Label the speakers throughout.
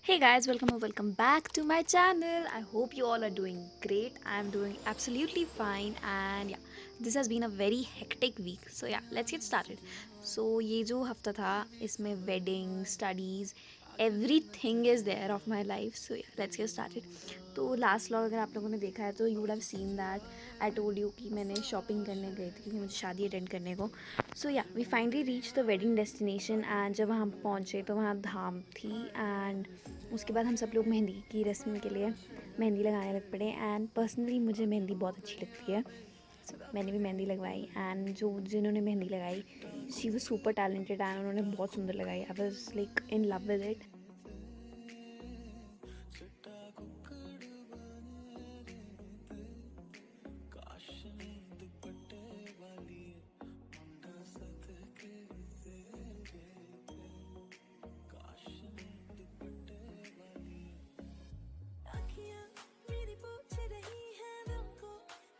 Speaker 1: Hey guys, welcome or welcome back to my channel. I hope you all are doing great. I'm doing absolutely fine and yeah, this has been a very hectic week. So yeah, let's get started. So ये जो हफ्ता था इसमें wedding, studies, everything is there of my life. So yeah, let's get started. तो last vlog अगर आप लोगों ने देखा है तो you would have seen that I told you कि मैंने शॉपिंग करने गई थी क्योंकि मुझे शादी अटेंड करने को. So yeah we finally reach the wedding destination and जब वहाँ पहुँचे तो वहाँ धाम थी एंड उसके बाद हम सब लोग मेहंदी की रस्म के लिए मेहंदी लगाने लग पड़े. एंड पर्सनली मुझे मेहंदी बहुत अच्छी लगती है. So, मैंने भी मेहंदी लगवाई एंड जो जिन्होंने मेहंदी लगाई she was super talented and उन्होंने बहुत सुंदर लगाई. I was like in love with it.
Speaker 2: अखियाँ मेरी पूछ रही हैं तुमको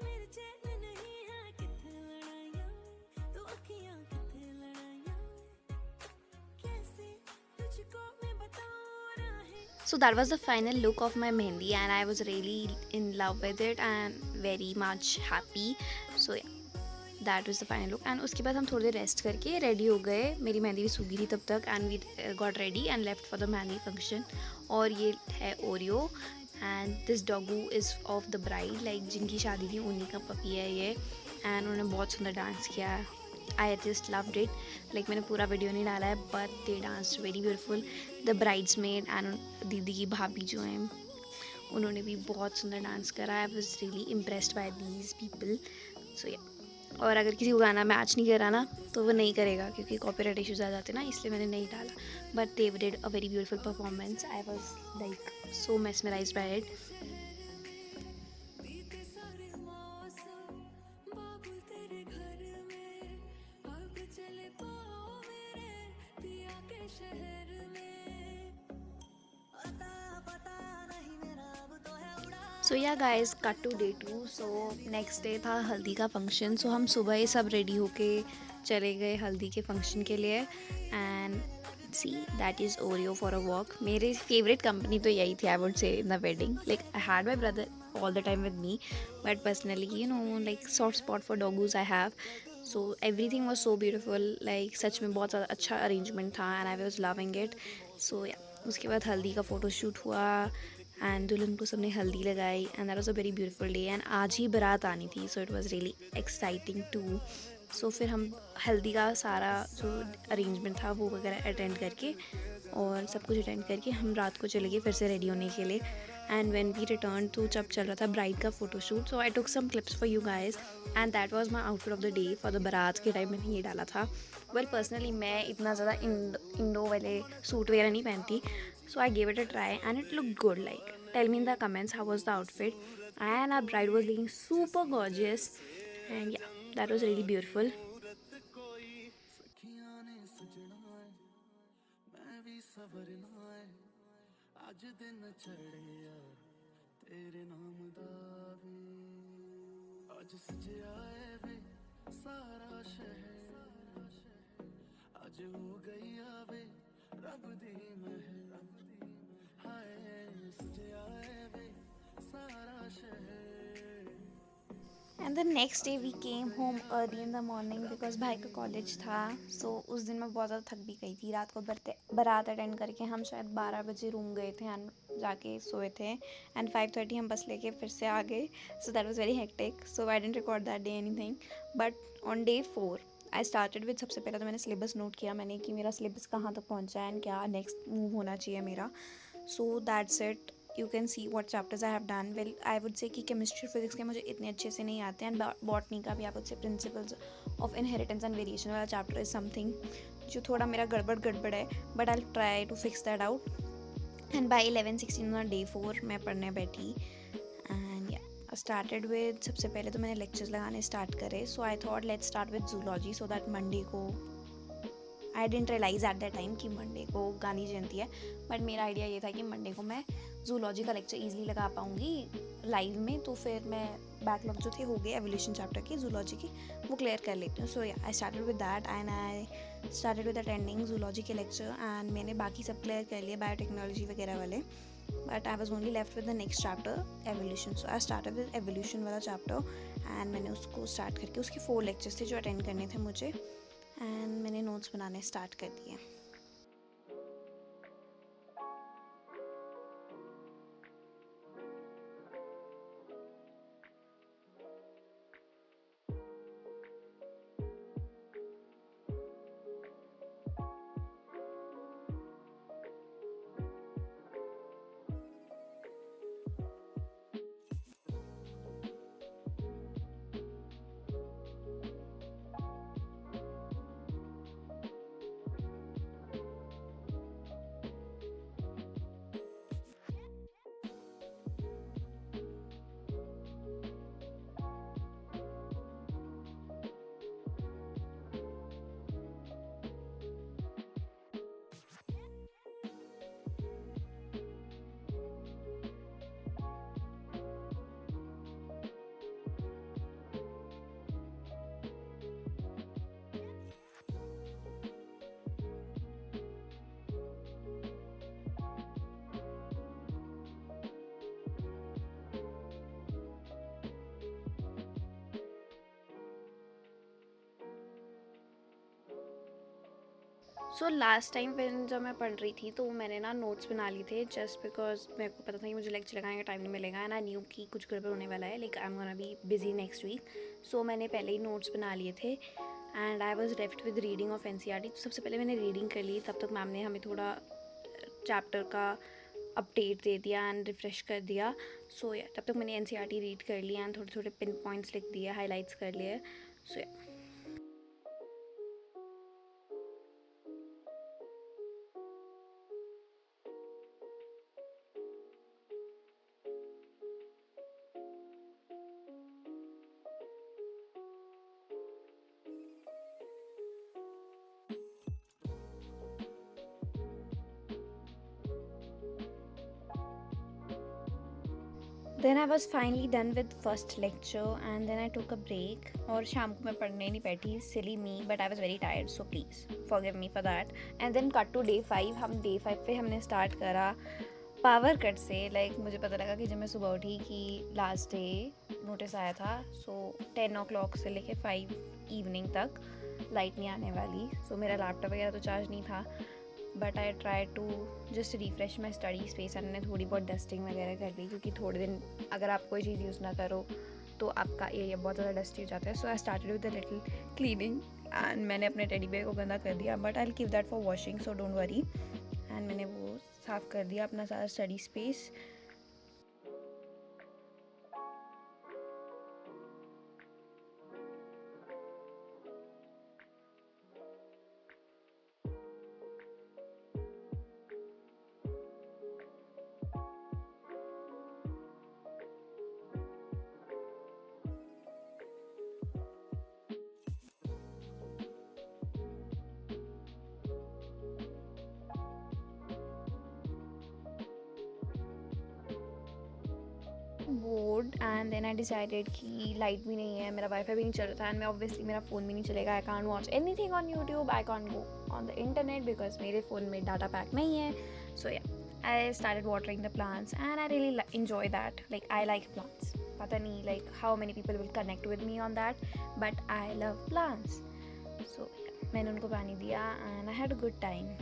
Speaker 2: मेरे चैन नहीं है किथे लड़ाइयाँ तो अखियाँ किथे लड़ाइयाँ कैसे तुझको मैं बताऊँ राहें.
Speaker 1: So that was the final look of my mehendi and I was really in love with it and very much happy. So yeah, that is the final look. And उसके बाद हम थोड़ी देर रेस्ट करके रेडी हो गए. मेरी मेहंदी भी सूखी थी तब तक and we got ready and left for the mehndi function. और ये है Oreo and this doggo is of the bride, like जिनकी शादी थी उन्हीं का पपी है ये. एंड उन्होंने बहुत सुंदर डांस किया है. I just loved it. Like मैंने पूरा वीडियो नहीं डाला है but they dance very beautiful. The brides made and दीदी की भाभी जो हैं उन्होंने भी बहुत सुंदर डांस करा. I was really impressed by these people. So yeah, और अगर किसी को गाना मैच नहीं करा ना तो वो नहीं करेगा क्योंकि कॉपीराइट इश्यूज आ जाते ना, इसलिए मैंने नहीं डाला. But they did a very beautiful performance. I was like so mesmerized by it.
Speaker 2: बीते सारे मौसम बाबुल तेरे घर में अब चले पाओ मेरे पिया के शहर में अता पता नहीं मेरा अब तो है उड़ा.
Speaker 1: So yeah guys, cut to day 2. So next day था हल्दी का फंक्शन. सो हम सुबह ही सब रेडी होके चले गए हल्दी के फंक्शन के लिए. And see that is Oreo for a walk. मेरी फेवरेट कंपनी तो यही थी आई वुड से in the wedding. Like I had my brother all the time with me, but personally, like soft spot for doggoos I have. So everything was so beautiful. Like सच में बहुत ज़्यादा अच्छा arrangement था and I was loving it. So yeah, उसके बाद हल्दी का photo shoot हुआ एंड दुल्हन को सबने हल्दी लगाई and that was a very beautiful day. And आज ही बारात आनी थी so it was really exciting too. So फिर हम हल्दी का सारा जो अरेंजमेंट था वो वगैरह अटेंड करके और सब कुछ अटेंड करके हम रात को चले गए फिर से रेडी होने के लिए. एंड व्हेन वी रिटर्न तो जब चल रहा था ब्राइड का photoshoot, so I took some clips for you guys and that was my outfit of the day for the baraat के टाइम. मैंने ये डाला था. वेल पर्सनली मैं इतना ज़्यादा इंडो वाले सूट वगैरह नहीं पहनती, so I give it a try and it look good. Like tell me in the comments how was the outfit. And our bride was looking super gorgeous and yeah that was really beautiful.
Speaker 2: सखियां ने सजना है मैं भी सवरना है आज दिन चढ़े यार तेरे नाम दा वे आज सजया है वे सारा शहर आज हो गई आवे रब दी महर हाय सजया है वे सारा शहर.
Speaker 1: And the next day we came home early in the morning because भाई का कॉलेज था. सो उस दिन मैं बहुत ज़्यादा थक भी गई थी. रात को बारात अटेंड करके हम शायद 12 बजे रूम गए थे एंड जाके सोए थे एंड 5:30 हम बस लेके फिर से आ गए. So that was very hectic. So I didn't record that day anything. But on day 4 I started with, सबसे पहले तो मैंने सिलेबस नोट किया मैंने कि मेरा सिलेबस कहाँ तक पहुँचा है एंड क्या नेक्स्ट मूव होना चाहिए मेरा. So that's it. You can see what chapters I have done. Well I would से कि केमिस्ट्री फिजिक्स के मुझे इतने अच्छे से नहीं आते हैं. बॉटनी का भी I would say principles of inheritance and variation वाला चैप्टर इज समथिंग जो थोड़ा मेरा गड़बड़ है. But I try to fix that out. And by 11-16 day 4 मैं पढ़ने बैठी एंड या स्टार्टेड विद, सबसे पहले तो मैंने लेक्चर्स लगाने स्टार्ट करे. So I thought let's start with zoology so that Monday को, I didn't realise at that time कि मंडे को गांधी जयंती है. बट मेरा आइडिया ये था कि मंडे को मैं जूलॉजी का लेक्चर ईजिली लगा पाऊँगी लाइव में. तो फिर मैं बैकलॉग जो थे हो गए एवोल्यूशन चैप्टर की जूलॉजी की वो क्लियर कर लेती हूँ. So I started with that and I started with attending zoology के लेक्चर एंड मैंने बाकी सब क्लियर कर लिए बायोटेक्नोलॉजी वगैरह वाले, but I was only left with the next chapter evolution. So I started with evolution वाला चैप्टर एंड मैंने उसको स्टार्ट करके उसके 4 लेक्चर्स थे जो अटेंड करने थे मुझे, एंड मैंने नोट्स बनाने स्टार्ट कर दिए. सो लास्ट टाइम फिर जब मैं पढ़ रही थी तो मैंने ना नोट्स बना लिए थे जस्ट बिकॉज मेरे को पता था कि मुझे लेक्चर लगाने का टाइम नहीं मिलेगा एंड आई न्यू कि कुछ गड़बड़ होने वाला है, like I am gonna be busy next week. So मैंने पहले ही नोट्स बना लिए थे and I was left with reading of NCERT. तो सबसे पहले मैंने रीडिंग कर ली, तब तक मैम ने हमें थोड़ा चैप्टर का अपडेट दे दिया एंड रिफ्रेश कर दिया. सो या तब तक मैंने एनसीईआरटी रीड कर लिया एंड थोड़े थोड़े पिन पॉइंट्स लिख दिए, हाईलाइट्स कर लिए. So yeah then I was finally done with first lecture and then I took a break. और शाम को मैं पढ़ने नहीं बैठी, silly me, but I was very tired, so please forgive me for that. And then cut to day 5. हम day 5 पे हमने स्टार्ट करा पावर कट से. लाइक मुझे पता लगा कि जब मैं सुबह उठी कि लास्ट डे नोटिस आया था. सो 10 o'clock से लेके 5 इवनिंग तक लाइट नहीं आने वाली. सो मेरा लैपटॉप वगैरह तो चार्ज नहीं था, but I try to just refresh my study space and मैंने थोड़ी बहुत डस्टिंग वगैरह कर ली, क्योंकि थोड़े दिन अगर आप कोई चीज़ यूज़ ना करो तो आपका एरिया बहुत ज़्यादा डस्टी हो जाता है. So I started with a little cleaning and मैंने अपने टेडी बेयर को गंदा कर दिया, but I will keep that for washing, so don't worry. And मैंने वो साफ़ कर दिया अपना सारा study space. Board and then I decided कि लाइट भी नहीं है, मेरा वाईफाई भी नहीं चल रहा था एंड मैं ऑब्वियसली मेरा फ़ोन भी नहीं चलेगा. I can't watch anything on YouTube, I can't go on the internet because मेरे फ़ोन में डाटा पैक नहीं है. So yeah I started watering the plants and I really enjoy that. Like I like plants. पता नहीं like how many people will connect with me on that, but I love plants. So मैंने उनको पानी दिया and I had a good time.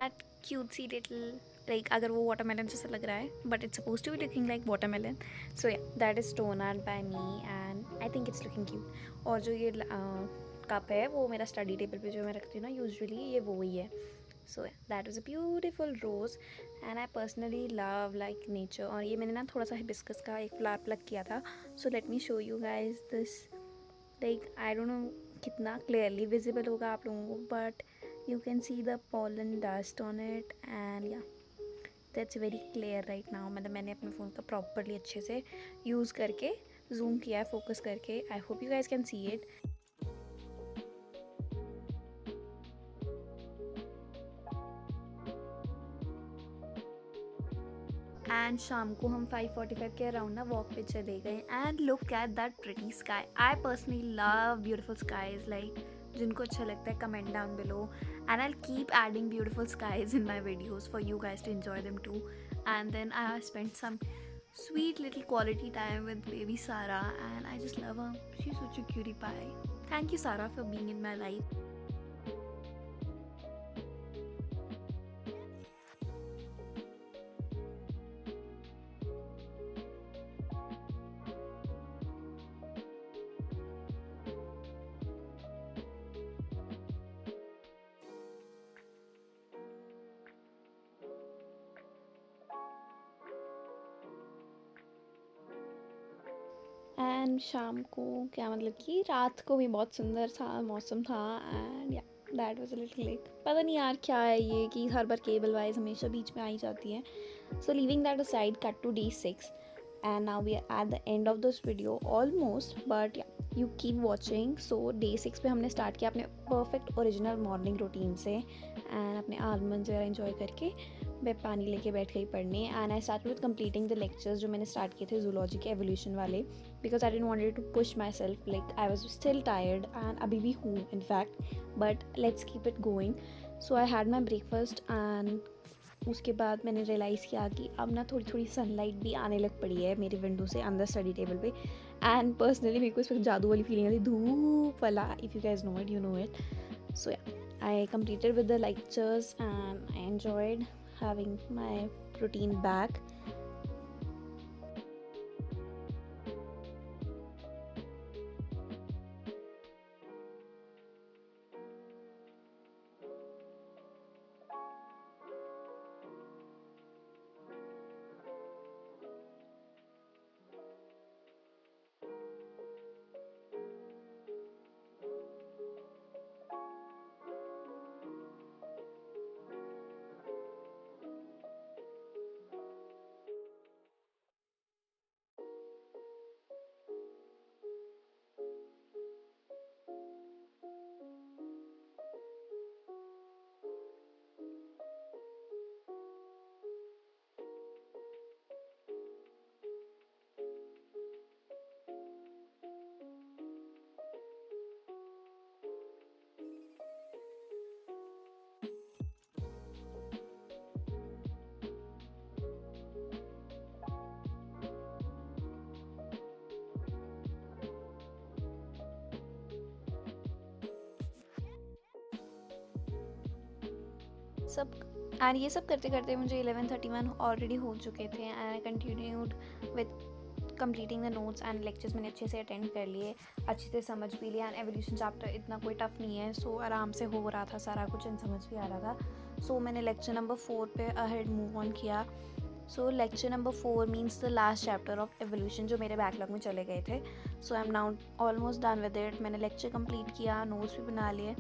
Speaker 1: That cutesy little, like अगर वो watermelon जैसा लग रहा है but it's suppose to be looking like watermelon. So yeah that is stone art by me and I think it's looking cute. और जो ये cup है वो मेरा स्टडी टेबल पे जो मैं रखती हूँ ना यूजुअली, ये वो ही है. So that was a beautiful rose and I personally love like nature. और ये मैंने ना थोड़ा सा हिबिस्कस का एक फ्लावर प्लग किया था. So let me show you guys this. Like I don't know कितना क्लियरली विजिबल होगा आप लोगों को, but you can see the pollen dust on it and yeah, that's very clear right now. मतलब मैंने अपने फ़ोन का प्रॉपरली अच्छे से यूज़ करके जूम किया है, फोकस करके. I hope you guys can see it. And शाम को हम 5:45 के अराउंड ना वॉक पे चले गए. And look at that pretty sky. I personally love beautiful skies. Like जिनको अच्छा लगता है comment down below, and I keep adding beautiful skies in my videos for you guys to enjoy them too. And then I have spent some sweet little quality time with baby Sarah, and I just love her. She's such a cutie pie. Thank you, Sarah, for being in my life. And शाम को क्या मतलब कि रात को भी बहुत सुंदर सा मौसम था. And yeah that was a little like पता नहीं यार क्या है ये कि हर बार केबल वाइज हमेशा बीच में आ ही जाती है. So leaving that aside, cut to day 6 and now we are at the end of this video almost, but yeah you keep watching. so day 6 पे हमने स्टार्ट किया अपने परफेक्ट ओरिजिनल मॉर्निंग रूटीन से, एंड अपने almonds वगैरह enjoy करके मैं पानी लेके बैठ गई पढ़ने. And I start with completing the lectures जो मैंने स्टार्ट किए थे जूलॉजी के एवोल्यूशन वाले, because I didn't wanted to push myself. Like I was still tired and अभी भी हूँ in fact, but let's keep it going. So I had my breakfast and उसके बाद मैंने रियलाइज़ किया कि अब ना थोड़ी थोड़ी सनलाइट भी आने लग पड़ी है मेरी विंडो से अंदर स्टडी टेबल पे. एंड पर्सनली मेरे को इस वक्त जादू वाली फीलिंग आती, धूप वाला. If you guys know it, you know it. So yeah I completed with the lectures and I enjoyed having my routine back. सब एंड ये सब करते करते मुझे 11:31 ऑलरेडी हो चुके थे. And I continued with completing the notes and lectures मैंने अच्छे से अटेंड कर लिए, अच्छे से समझ भी लिया. एंड एवोल्यूशन चैप्टर इतना कोई टफ नहीं है, सो आराम से हो रहा था सारा कुछ एंड समझ भी आ रहा था. सो मैंने लेक्चर नंबर 4 पे अहेड मूव ऑन किया. So lecture number 4 means the last chapter of evolution जो मेरे बैकलॉग में चले गए थे. So I am now almost done with it. मैंने लेक्चर कंप्लीट किया, नोट्स भी बना लिए.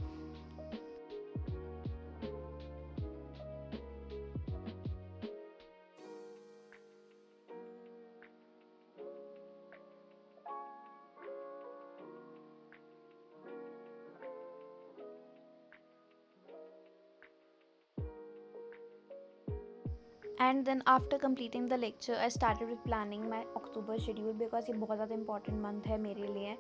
Speaker 1: And then after completing the lecture I started with planning my October schedule, because ये बहुत ज़्यादा इंपॉर्टेंट मंथ है मेरे लिए.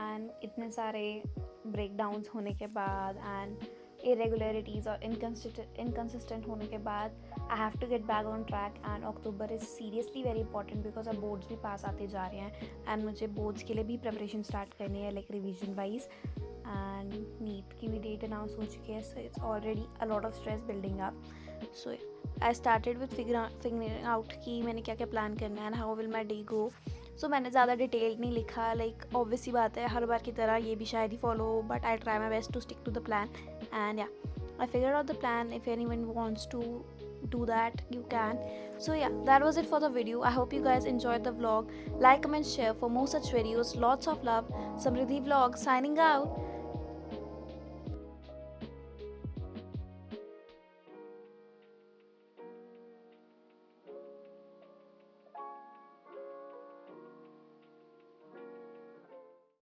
Speaker 1: एंड इतने सारे ब्रेक डाउन्स होने के बाद एंड इरेगुलरिटीज़ और इनकन्सिस्टेंट होने के बाद I have to get back on track. And October is seriously very important because अब बोर्ड्स भी पास आते जा रहे हैं एंड मुझे बोर्ड्स के लिए भी प्रिपरेशन स्टार्ट करनी है, like revision wise. And NEET की भी डेट अनाउंस हो चुकी है, so it's already a lot of stress building up. So I started with figuring out कि मैंने क्या क्या प्लान करना है and how will my day go. So मैंने ज़्यादा डिटेल नहीं लिखा, लाइक ऑब्वियस सी बात है हर बार की तरह ये भी शायद ही फॉलो हो, but I try my best to stick to the plan. And yeah I figure out the plan. If anyone wants to do that you can. So yeah, that was it for the video. I hope you guys enjoyed the vlog. Like, comment, share for more such videos. Lots of love. Samriddhi Vlog signing out.